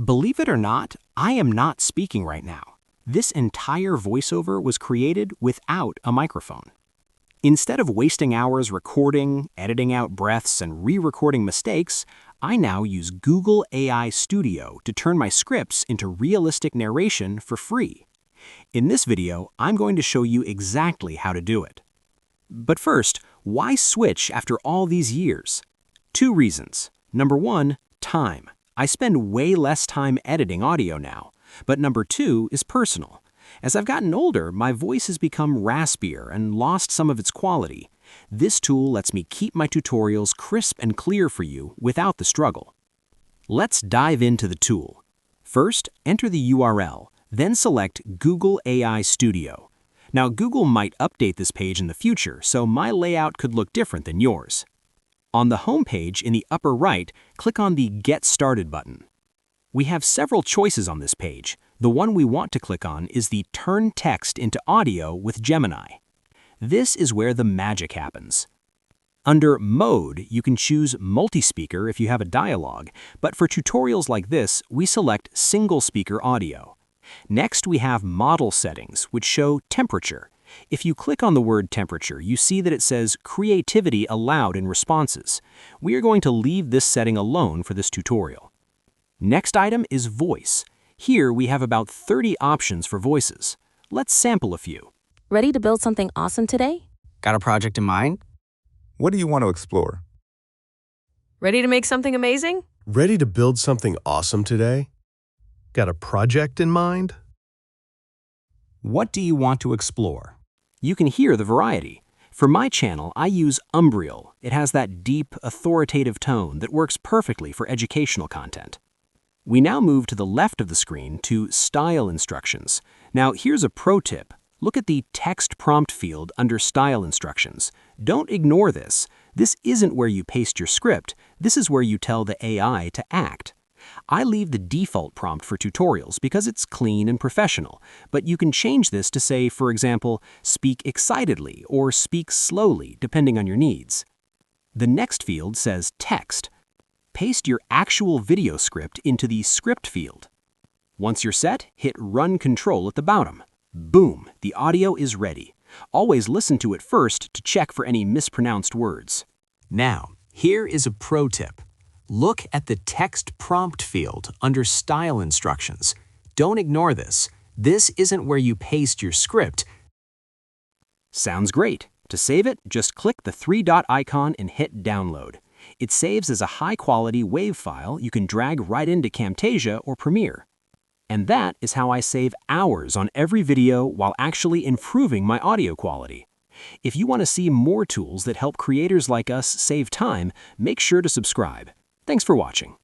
Believe it or not, I am not speaking right now. This entire voiceover was created without a microphone. Instead of wasting hours recording, editing out breaths, and re-recording mistakes, I now use Google AI Studio to turn my scripts into realistic narration for free. In this video, I'm going to show you exactly how to do it. But first, why switch after all these years? Two reasons. Number one, time. I spend way less time editing audio now. But number two is personal. As I've gotten older, my voice has become raspier and lost some of its quality. This tool lets me keep my tutorials crisp and clear for you without the struggle. Let's dive into the tool. First, enter the URL, then select Google AI Studio. Now, Google might update this page in the future, so my layout could look different than yours. On the home page in the upper right, click on the Get Started button. We have several choices on this page. The one we want to click on is the Turn Text into Audio with Gemini. This is where the magic happens. Under Mode, you can choose multi-speaker if you have a dialogue, but for tutorials like this, we select single-speaker audio. Next, we have Model Settings, which show Temperature. If you click on the word temperature, you see that it says Creativity Allowed in Responses. We are going to leave this setting alone for this tutorial. Next item is Voice. Here we have about 30 options for voices. Let's sample a few. Ready to build something awesome today? Got a project in mind? What do you want to explore? Ready to make something amazing? Ready to build something awesome today? Got a project in mind? What do you want to explore? You can hear the variety. For my channel, I use Umbriel. It has that deep, authoritative tone that works perfectly for educational content. We now move to the left of the screen to Style Instructions. Now, here's a pro tip. Look at the Text Prompt field under Style Instructions. Don't ignore this. This isn't where you paste your script. This is where you tell the AI to act. I leave the default prompt for tutorials because it's clean and professional, but you can change this to say, for example, speak excitedly or speak slowly, depending on your needs. The next field says Text. Paste your actual video script into the Script field. Once you're set, hit Run Control at the bottom. Boom, the audio is ready. Always listen to it first to check for any mispronounced words. Now, here is a pro tip. Look at the Text Prompt field under Style Instructions. Don't ignore this. This isn't where you paste your script. Sounds great. To save it, just click the three-dot icon and hit Download. It saves as a high-quality WAV file you can drag right into Camtasia or Premiere. And that is how I save hours on every video while actually improving my audio quality. If you want to see more tools that help creators like us save time, make sure to subscribe. Thanks for watching.